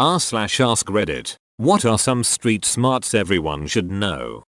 r/ask Reddit. What are some street smarts everyone should know?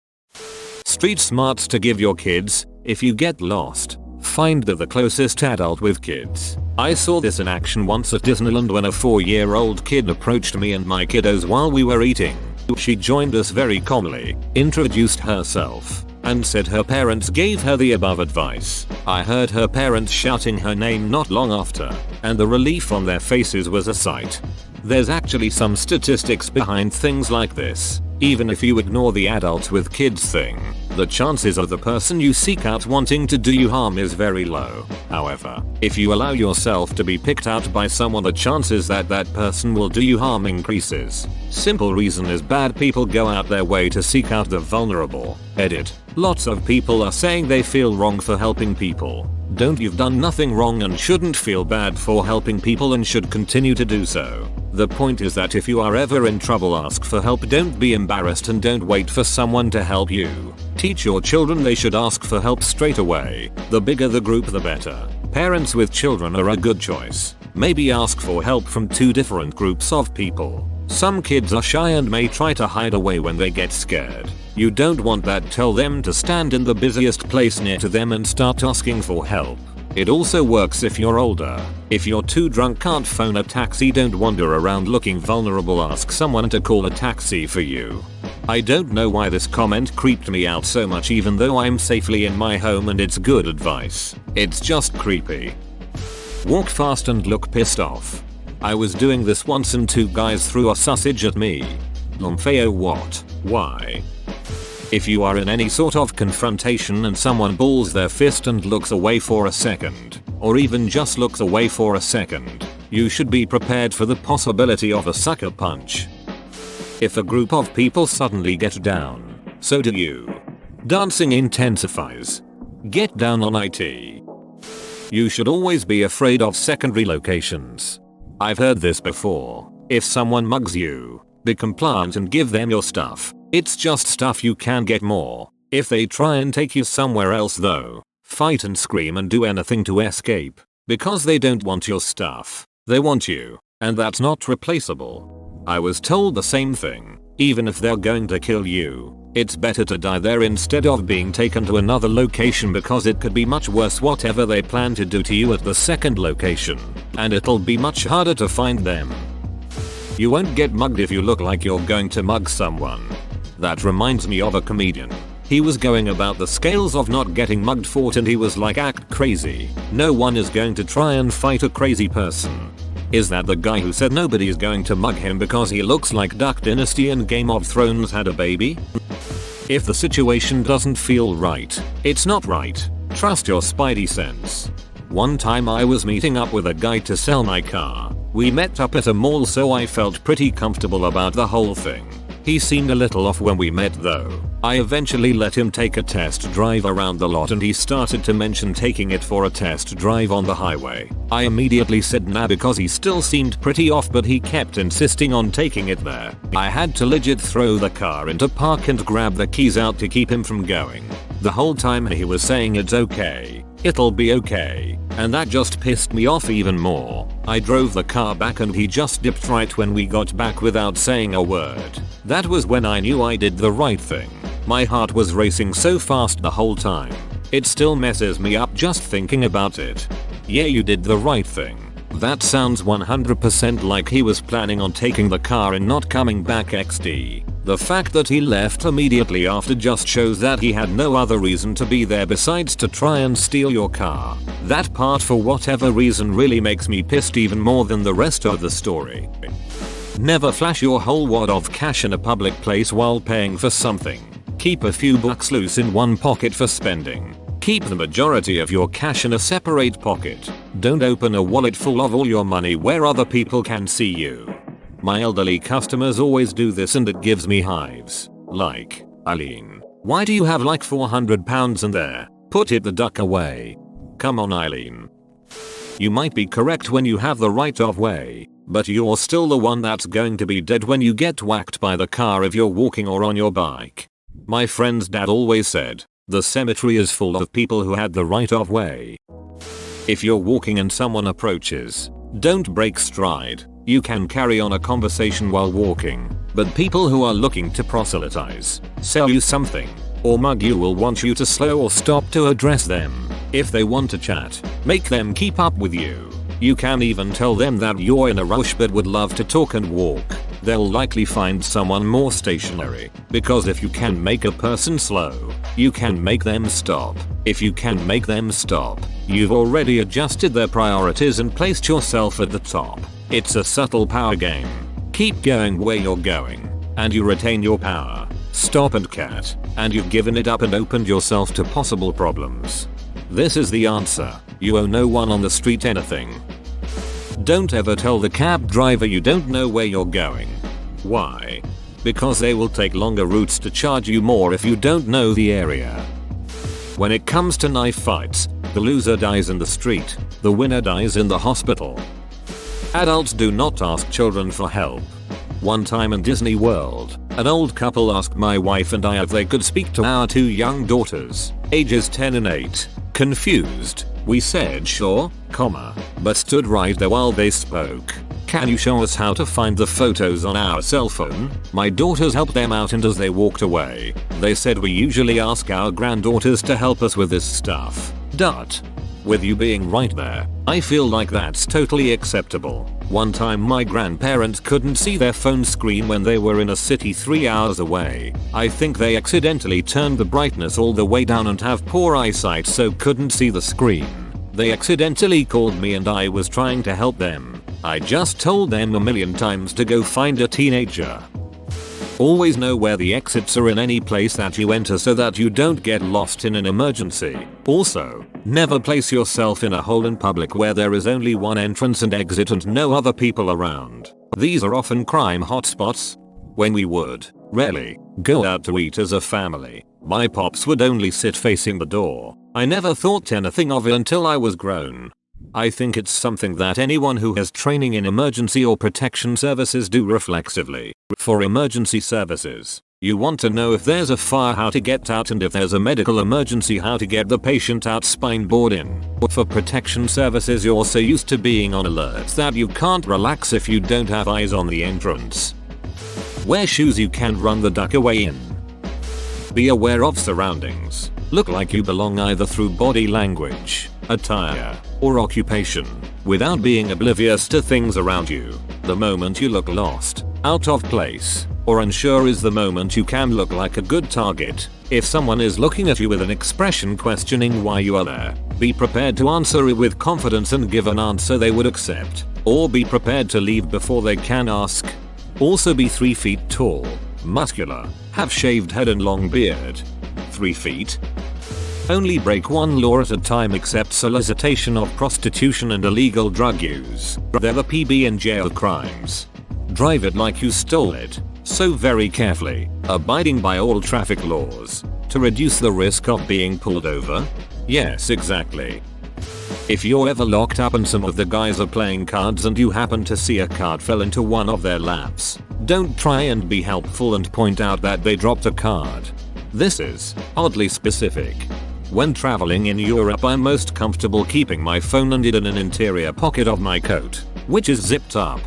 Street smarts to give your kids: if you get lost, find the closest adult with kids. I saw this in action once at Disneyland when a 4-year-old kid approached me and my kiddos while we were eating. She joined us very calmly, introduced herself, and said her parents gave her the above advice. I heard her parents shouting her name not long after, and the relief on their faces was a sight. There's actually some statistics behind things like this. Even if you ignore the adults with kids thing, the chances of the person you seek out wanting to do you harm is very low. However, if you allow yourself to be picked out by someone, the chances that that person will do you harm increases. Simple reason is bad people go out their way to seek out the vulnerable. Edit. Lots of people are saying they feel wrong for helping people. Don't. You've done nothing wrong and shouldn't feel bad for helping people and should continue to do so. The point is that if you are ever in trouble, ask for help. Don't be embarrassed and don't wait for someone to help you. Teach your children they should ask for help straight away. The bigger the group, the better. Parents with children are a good choice. Maybe ask for help from 2 different groups of people. Some kids are shy and may try to hide away when they get scared. You don't want that. Tell them to stand in the busiest place near to them and start asking for help. It also works if you're older. If you're too drunk, can't phone a taxi, don't wander around looking vulnerable, ask someone to call a taxi for you. I don't know why this comment creeped me out so much, even though I'm safely in my home and it's good advice. It's just creepy. Walk fast and look pissed off. I was doing this once and 2 guys threw a sausage at me. Lumfeo what? Why? If you are in any sort of confrontation and someone balls their fist and looks away for a second, or even just looks away for a second, you should be prepared for the possibility of a sucker punch. If a group of people suddenly get down, so do you. Dancing intensifies. Get down on it. You should always be afraid of secondary locations. I've heard this before. If someone mugs you, be compliant and give them your stuff. It's just stuff, you can get more. If they try and take you somewhere else though, fight and scream and do anything to escape. Because they don't want your stuff. They want you. And that's not replaceable. I was told the same thing. Even if they're going to kill you, it's better to die there instead of being taken to another location, because it could be much worse whatever they plan to do to you at the second location. And it'll be much harder to find them. You won't get mugged if you look like you're going to mug someone. That reminds me of a comedian. He was going about the scales of not getting mugged for it and he was like, act crazy. No one is going to try and fight a crazy person. Is that the guy who said nobody is going to mug him because he looks like Duck Dynasty and Game of Thrones had a baby? If the situation doesn't feel right, it's not right. Trust your spidey sense. One time I was meeting up with a guy to sell my car. We met up at a mall, so I felt pretty comfortable about the whole thing. He seemed a little off when we met though. I eventually let him take a test drive around the lot and he started to mention taking it for a test drive on the highway. I immediately said nah because he still seemed pretty off, but he kept insisting on taking it there. I had to legit throw the car into park and grab the keys out to keep him from going. The whole time he was saying it's okay, it'll be okay, and that just pissed me off even more. I drove the car back and he just dipped right when we got back without saying a word. That was when I knew I did the right thing. My heart was racing so fast the whole time. It still messes me up just thinking about it. Yeah, you did the right thing. That sounds 100% like he was planning on taking the car and not coming back XD. The fact that he left immediately after just shows that he had no other reason to be there besides to try and steal your car. That part for whatever reason really makes me pissed even more than the rest of the story. Never flash your whole wad of cash in a public place while paying for something. Keep a few bucks loose in one pocket for spending. Keep the majority of your cash in a separate pocket. Don't open a wallet full of all your money where other people can see you. My elderly customers always do this and it gives me hives. Like, Eileen, why do you have like £400 in there? Put it the duck away. Come on, Eileen. You might be correct when you have the right of way, but you're still the one that's going to be dead when you get whacked by the car if you're walking or on your bike. My friend's dad always said, the cemetery is full of people who had the right of way. If you're walking and someone approaches, don't break stride. You can carry on a conversation while walking, but people who are looking to proselytize, sell you something, or mug you will want you to slow or stop to address them. If they want to chat, make them keep up with you. You can even tell them that you're in a rush but would love to talk and walk. They'll likely find someone more stationary, because if you can make a person slow, you can make them stop. If you can make them stop, you've already adjusted their priorities and placed yourself at the top. It's a subtle power game. Keep going where you're going, and you retain your power. Stop and cat, and you've given it up and opened yourself to possible problems. This is the answer. You owe no one on the street anything. Don't ever tell the cab driver you don't know where you're going. Why? Because they will take longer routes to charge you more if you don't know the area. When it comes to knife fights, the loser dies in the street, the winner dies in the hospital. Adults do not ask children for help. One time in Disney World, an old couple asked my wife and I if they could speak to our 2 young daughters, ages 10 and 8. Confused, we said sure, but stood right there while they spoke. Can you show us how to find the photos on our cell phone? My daughters helped them out, and as they walked away, they said we usually ask our granddaughters to help us with this stuff. With you being right there, I feel like that's totally acceptable. One time my grandparents couldn't see their phone screen when they were in a city 3 hours away. I think they accidentally turned the brightness all the way down and have poor eyesight so couldn't see the screen. They accidentally called me and I was trying to help them. I just told them a million times to go find a teenager. Always know where the exits are in any place that you enter so that you don't get lost in an emergency. Also, never place yourself in a hole in public where there is only one entrance and exit and no other people around. These are often crime hotspots. When we would, rarely, go out to eat as a family, my pops would only sit facing the door. I never thought anything of it until I was grown. I think it's something that anyone who has training in emergency or protection services do reflexively. For emergency services, you want to know if there's a fire how to get out, and if there's a medical emergency how to get the patient out spine board in. For protection services, you're so used to being on alert that you can't relax if you don't have eyes on the entrance. Wear shoes you can run the duck away in. Be aware of surroundings. Look like you belong either through body language, attire, or occupation, without being oblivious to things around you. The moment you look lost, out of place, or unsure is the moment you can look like a good target. If someone is looking at you with an expression questioning why you are there, be prepared to answer it with confidence and give an answer they would accept, or be prepared to leave before they can ask. Also be 3 feet tall, muscular, have shaved head and long beard. 3 feet. Only break one law at a time except solicitation of prostitution and illegal drug use. They're the PB and jail crimes. Drive it like you stole it, so very carefully, abiding by all traffic laws, to reduce the risk of being pulled over. Yes, exactly. If you're ever locked up and some of the guys are playing cards and you happen to see a card fell into one of their laps, don't try and be helpful and point out that they dropped a card. This is oddly specific. When traveling in Europe, I'm most comfortable keeping my phone in an interior pocket of my coat, which is zipped up.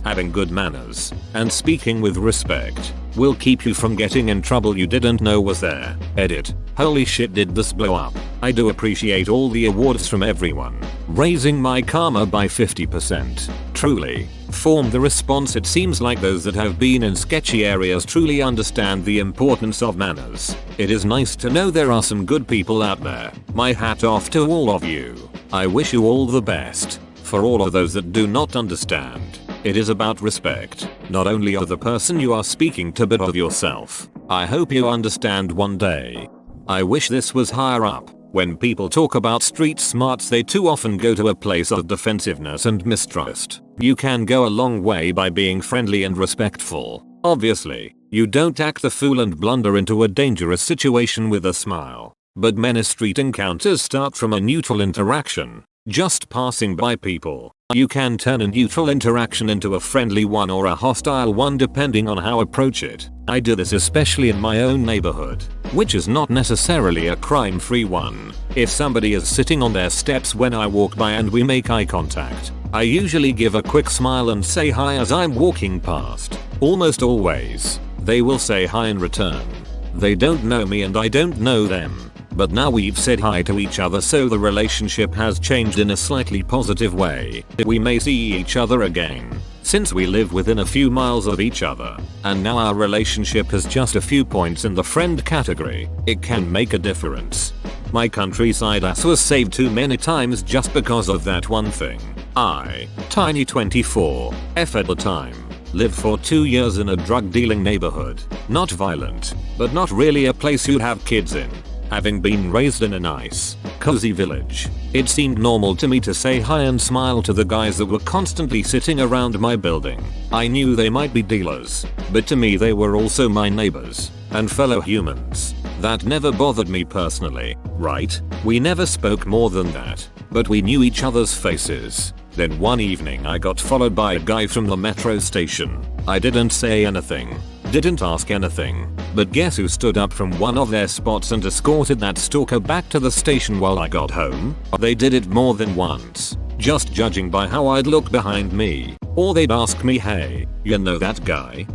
Having good manners and speaking with respect will keep you from getting in trouble you didn't know was there. Edit. Holy shit, did this blow up? I do appreciate all the awards from everyone, raising my karma by 50%. Truly. Form the response. It seems like those that have been in sketchy areas truly understand the importance of manners. It is nice to know there are some good people out there. My hat off to all of you. I wish you all the best. For all of those that do not understand, it is about respect, not only of the person you are speaking to but of yourself. I hope you understand one day. I wish this was higher up. When people talk about street smarts, they too often go to a place of defensiveness and mistrust. You can go a long way by being friendly and respectful. Obviously, you don't act the fool and blunder into a dangerous situation with a smile. But many street encounters start from a neutral interaction, just passing by people. You can turn a neutral interaction into a friendly one or a hostile one depending on how approach it. I do this especially in my own neighborhood, which is not necessarily a crime-free one. If somebody is sitting on their steps when I walk by and we make eye contact, I usually give a quick smile and say hi as I'm walking past. Almost always, they will say hi in return. They don't know me and I don't know them, but now we've said hi to each other, so the relationship has changed in a slightly positive way. We may see each other again, since we live within a few miles of each other, and now our relationship has just a few points in the friend category. It can make a difference. My countryside ass was saved too many times just because of that one thing. I, tiny 24, F at the time, lived for 2 years in a drug dealing neighborhood. Not violent, but not really a place you'd have kids in. Having been raised in a nice, cozy village, it seemed normal to me to say hi and smile to the guys that were constantly sitting around my building. I knew they might be dealers, but to me they were also my neighbors and fellow humans. That never bothered me personally, right? We never spoke more than that, but we knew each other's faces. Then one evening I got followed by a guy from the metro station. I didn't say anything, didn't ask anything, but guess who stood up from one of their spots and escorted that stalker back to the station while I got home? They did it more than once, just judging by how I'd look behind me, or they'd ask me, hey, you know that guy?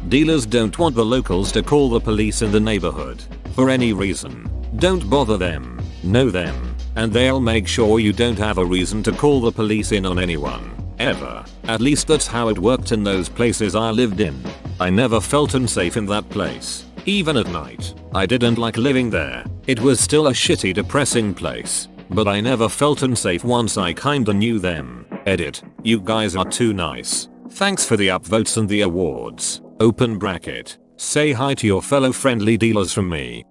Dealers don't want the locals to call the police in the neighborhood. For any reason, don't bother them, know them, and they'll make sure you don't have a reason to call the police in on anyone, ever. At least that's how it worked in those places I lived in. I never felt unsafe in that place, even at night. I didn't like living there. It was still a shitty, depressing place, but I never felt unsafe once I kinda knew them. Edit. You guys are too nice. Thanks for the upvotes and the awards. Open bracket. Say hi to your fellow friendly dealers from me.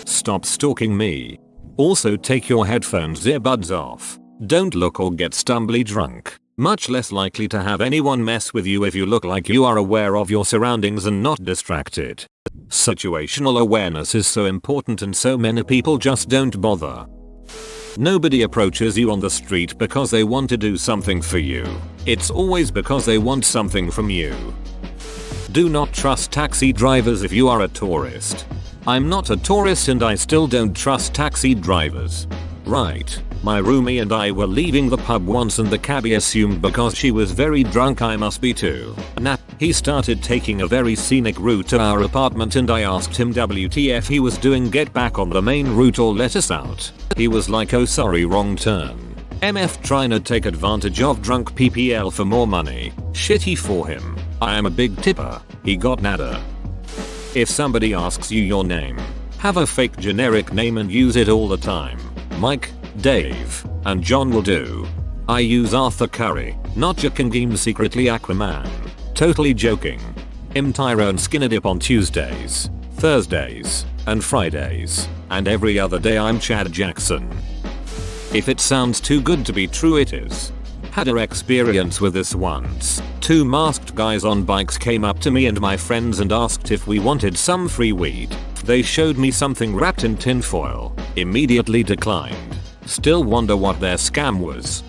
Stop stalking me. Also take your headphones earbuds off. Don't look or get stumbly drunk. Much less likely to have anyone mess with you if you look like you are aware of your surroundings and not distracted. Situational awareness is so important and so many people just don't bother. Nobody approaches you on the street because they want to do something for you. It's always because they want something from you. Do not trust taxi drivers if you are a tourist. I'm not a tourist and I still don't trust taxi drivers. Right. My roomie and I were leaving the pub once and the cabbie assumed because she was very drunk I must be too. Nah, he started taking a very scenic route to our apartment and I asked him WTF he was doing, get back on the main route or let us out. He was like, oh sorry, wrong turn. MF trying to take advantage of drunk PPL for more money. Shitty for him. I am a big tipper. He got nada. If somebody asks you your name, have a fake generic name and use it all the time. Mike, Dave, and John will do. I use Arthur Curry, not Jakangim secretly Aquaman. Totally joking. I'm Tyrone Skinnerdip on Tuesdays, Thursdays, and Fridays, and every other day I'm Chad Jackson. If it sounds too good to be true, it is. Had a experience with this once. 2 masked guys on bikes came up to me and my friends and asked if we wanted some free weed. They showed me something wrapped in tinfoil. Immediately declined. Still wonder what their scam was.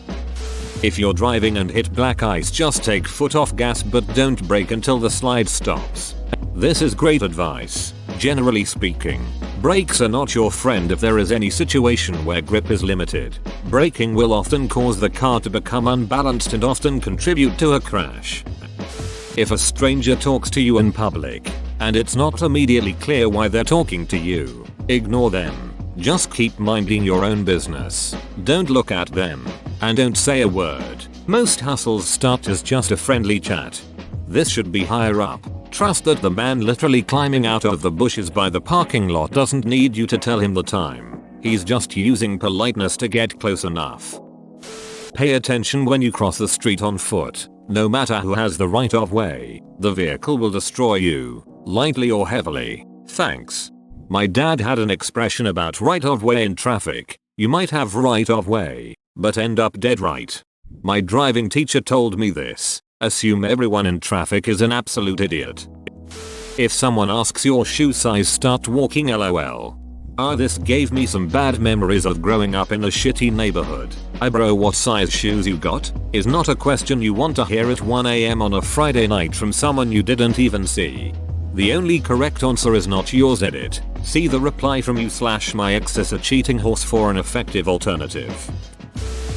If you're driving and hit black ice, just take foot off gas but don't brake until the slide stops. This is great advice. Generally speaking, brakes are not your friend if there is any situation where grip is limited. Braking will often cause the car to become unbalanced and often contribute to a crash. If a stranger talks to you in public, and it's not immediately clear why they're talking to you, ignore them. Just keep minding your own business. Don't look at them, and don't say a word. Most hustles start as just a friendly chat. This should be higher up. Trust that the man literally climbing out of the bushes by the parking lot doesn't need you to tell him the time. He's just using politeness to get close enough. Pay attention when you cross the street on foot. No matter who has the right of way, the vehicle will destroy you, lightly or heavily. Thanks. My dad had an expression about right of way in traffic. You might have right of way, but end up dead right. My driving teacher told me this. Assume everyone in traffic is an absolute idiot. If someone asks your shoe size, start walking LOL. This gave me some bad memories of growing up in a shitty neighborhood. Bro, what size shoes you got? Is not a question you want to hear at 1 AM on a Friday night from someone you didn't even see. The only correct answer is not yours. Edit. See the reply from you/my ex is a cheating horse for an effective alternative.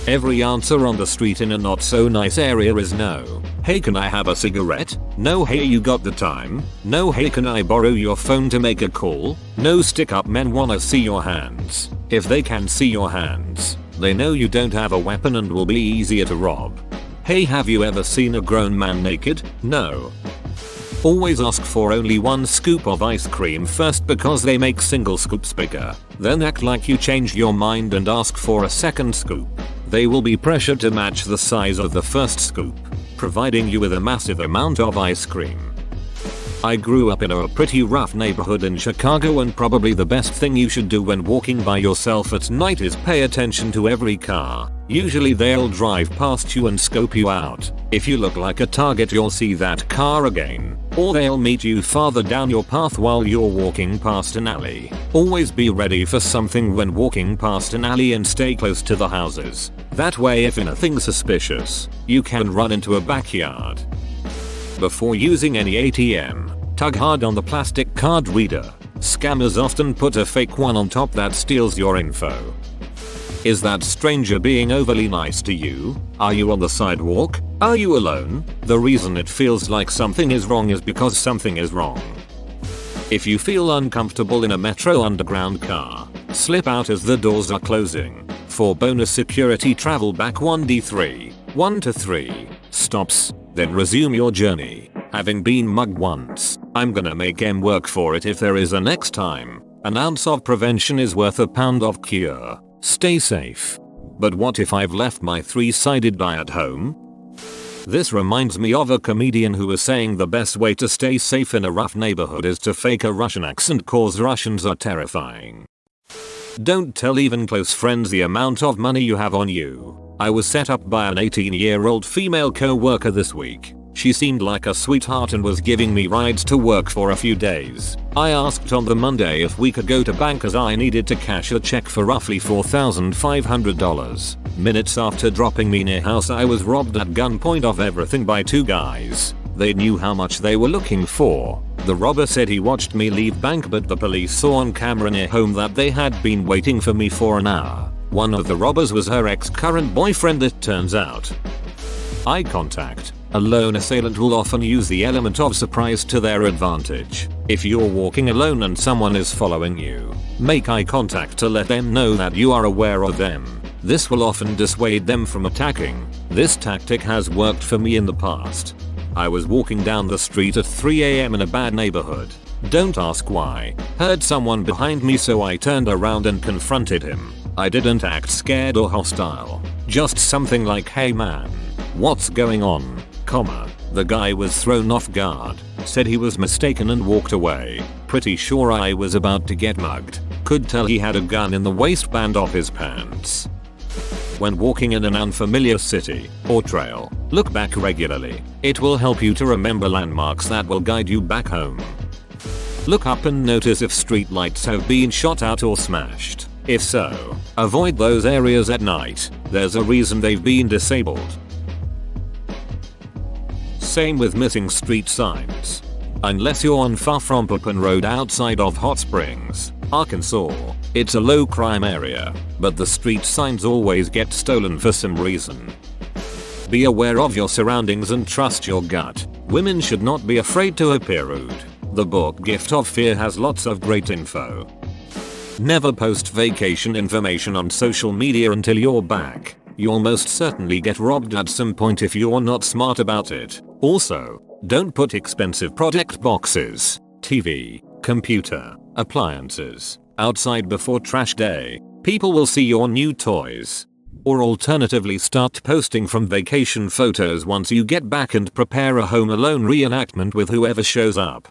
Every answer on the street in a not so nice area is no. Hey, can I have a cigarette? No. Hey, you got the time? No. Hey, can I borrow your phone to make a call? No. Stick up men wanna see your hands. If they can see your hands, they know you don't have a weapon and will be easier to rob. Hey, have you ever seen a grown man naked? No. Always ask for only one scoop of ice cream first because they make single scoops bigger. Then act like you changed your mind and ask for a second scoop. They will be pressured to match the size of the first scoop, providing you with a massive amount of ice cream. I grew up in a pretty rough neighborhood in Chicago, and probably the best thing you should do when walking by yourself at night is pay attention to every car. Usually they'll drive past you and scope you out. If you look like a target, you'll see that car again. Or they'll meet you farther down your path while you're walking past an alley. Always be ready for something when walking past an alley and stay close to the houses. That way, if anything suspicious, you can run into a backyard. Before using any ATM, tug hard on the plastic card reader. Scammers often put a fake one on top that steals your info. Is that stranger being overly nice to you? Are you on the sidewalk? Are you alone? The reason it feels like something is wrong is because something is wrong. If you feel uncomfortable in a Metro Underground car, slip out as the doors are closing. For bonus security, travel back 1 to 3 stops, then resume your journey. Having been mugged once, I'm gonna make M work for it if there is a next time. An ounce of prevention is worth a pound of cure. Stay safe. But what if I've left my 3-sided die at home? This reminds me of a comedian who was saying the best way to stay safe in a rough neighborhood is to fake a Russian accent cause Russians are terrifying. Don't tell even close friends the amount of money you have on you. I was set up by an 18-year-old female co-worker this week. She seemed like a sweetheart and was giving me rides to work for a few days. I asked on the Monday if we could go to bank as I needed to cash a check for roughly $4,500. Minutes after dropping me near house, I was robbed at gunpoint of everything by 2 guys. They knew how much they were looking for. The robber said he watched me leave bank, but the police saw on camera near home that they had been waiting for me for an hour. One of the robbers was her ex-current boyfriend, it turns out. Eye contact. A lone assailant will often use the element of surprise to their advantage. If you're walking alone and someone is following you, make eye contact to let them know that you are aware of them. This will often dissuade them from attacking. This tactic has worked for me in the past. I was walking down the street at 3 AM in a bad neighborhood. Don't ask why. Heard someone behind me, so I turned around and confronted him. I didn't act scared or hostile. Just something like, "Hey man, what's going on?" The guy was thrown off guard, said he was mistaken and walked away. Pretty sure I was about to get mugged. Could tell he had a gun in the waistband of his pants. When walking in an unfamiliar city or trail, look back regularly. It will help you to remember landmarks that will guide you back home. Look up and notice if street lights have been shot out or smashed. If so, avoid those areas at night. There's a reason they've been disabled. Same with missing street signs. Unless you're on Far From Open Road outside of Hot Springs, Arkansas, it's a low crime area, but the street signs always get stolen for some reason. Be aware of your surroundings and trust your gut. Women should not be afraid to appear rude. The book Gift of Fear has lots of great info. Never post vacation information on social media until you're back. You'll most certainly get robbed at some point if you're not smart about it. Also, don't put expensive product boxes, TV, computer, appliances, outside before trash day. People will see your new toys. Or alternatively, start posting from vacation photos once you get back and prepare a Home Alone reenactment with whoever shows up.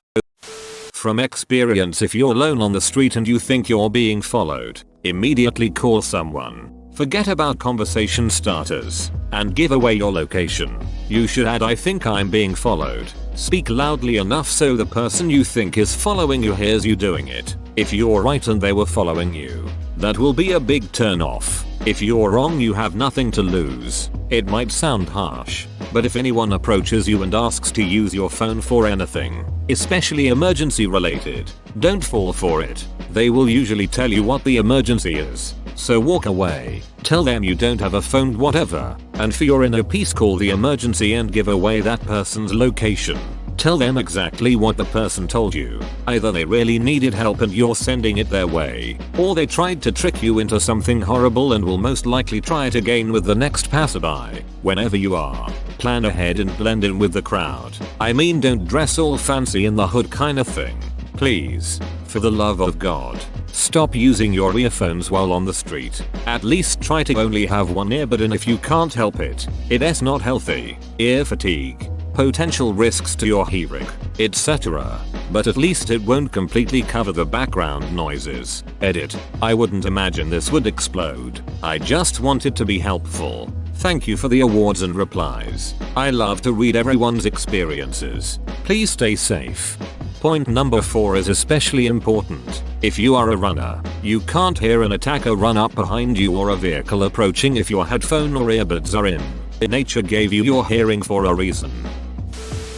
From experience, if you're alone on the street and you think you're being followed, immediately call someone. Forget about conversation starters and give away your location. You should add "I think I'm being followed." Speak loudly enough so the person you think is following you hears you doing it. If you're right and they were following you, that will be a big turn off. If you're wrong, you have nothing to lose. It might sound harsh, but if anyone approaches you and asks to use your phone for anything, especially emergency related, don't fall for it. They will usually tell you what the emergency is. So walk away, tell them you don't have a phone, whatever, and for your inner peace call the emergency and give away that person's location. Tell them exactly what the person told you. Either they really needed help and you're sending it their way, or they tried to trick you into something horrible and will most likely try it again with the next passerby. Whenever you are, plan ahead and blend in with the crowd. I mean, don't dress all fancy in the hood kind of thing. Please, for the love of God, stop using your earphones while on the street. At least try to only have one earbud in if you can't help it. It's not healthy. Ear fatigue, potential risks to your hearing, etc. But at least it won't completely cover the background noises. Edit. I wouldn't imagine this would explode. I just wanted to be helpful. Thank you for the awards and replies. I love to read everyone's experiences. Please stay safe. Point number 4 is especially important. If you are a runner, you can't hear an attacker run up behind you or a vehicle approaching if your headphone or earbuds are in. Nature gave you your hearing for a reason.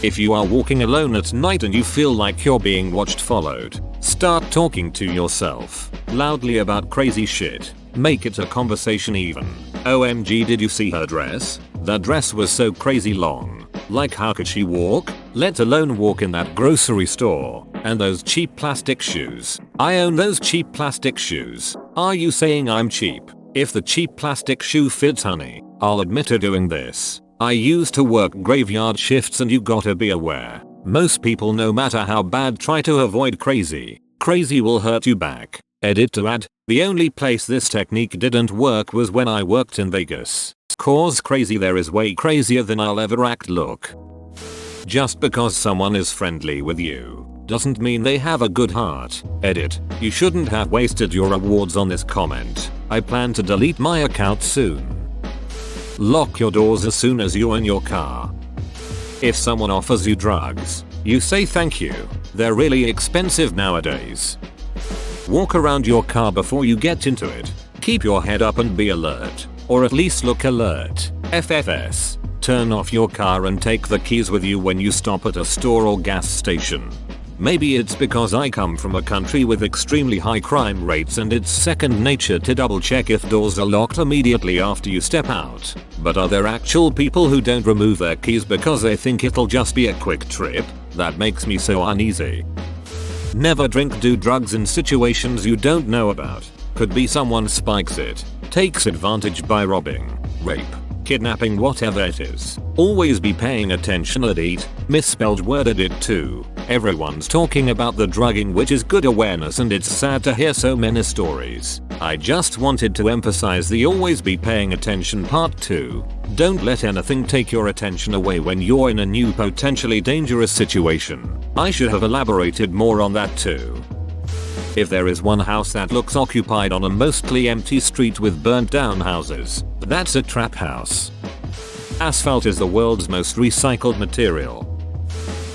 If you are walking alone at night and you feel like you're being watched, followed, start talking to yourself loudly about crazy shit. Make it a conversation even. OMG, did you see her dress? That dress was so crazy long. Like, how could she walk? Let alone walk in that grocery store. And those cheap plastic shoes. I own those cheap plastic shoes. Are you saying I'm cheap? If the cheap plastic shoe fits, honey, I'll admit to doing this. I used to work graveyard shifts and you gotta be aware. Most people, no matter how bad, try to avoid crazy. Crazy will hurt you back. Edit to add, the only place this technique didn't work was when I worked in Vegas. Cause crazy there is way crazier than I'll ever act. Look. Just because someone is friendly with you doesn't mean they have a good heart. Edit. You shouldn't have wasted your awards on this comment. I plan to delete my account soon. Lock your doors as soon as you're in your car. If someone offers you drugs, you say thank you. They're really expensive nowadays. Walk around your car before you get into it. Keep your head up and be alert. Or at least look alert. FFS. Turn off your car and take the keys with you when you stop at a store or gas station. Maybe it's because I come from a country with extremely high crime rates and it's second nature to double check if doors are locked immediately after you step out. But are there actual people who don't remove their keys because they think it'll just be a quick trip? That makes me so uneasy. Never drink, do drugs in situations you don't know about. Could be someone spikes it, takes advantage by robbing, rape, kidnapping, whatever it is. Always be paying attention. Edit. Misspelled word edit too. Everyone's talking about the drugging, which is good awareness, and it's sad to hear so many stories. I just wanted to emphasize the always be paying attention part too. Don't let anything take your attention away when you're in a new potentially dangerous situation. I should have elaborated more on that too. If there is one house that looks occupied on a mostly empty street with burnt down houses, that's a trap house. Asphalt is the world's most recycled material.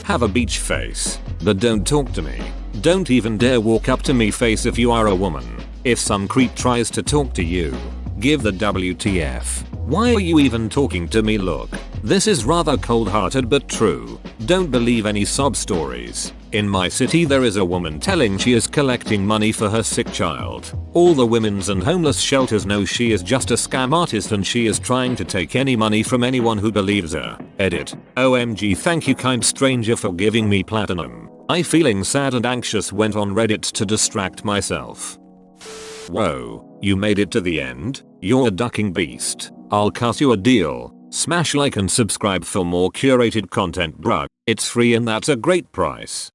Have a beach face, but don't talk to me. Don't even dare walk up to me face if you are a woman. If some creep tries to talk to you, give the WTF. Why are you even talking to me? Look, this is rather cold-hearted but true. Don't believe any sob stories. In my city there is a woman telling she is collecting money for her sick child. All the women's and homeless shelters know she is just a scam artist and she is trying to take any money from anyone who believes her. Edit. OMG, thank you kind stranger for giving me platinum. I feeling sad and anxious went on Reddit to distract myself. Whoa, you made it to the end? You're a ducking beast. I'll cut you a deal. Smash like and subscribe for more curated content, bruh. It's free and that's a great price.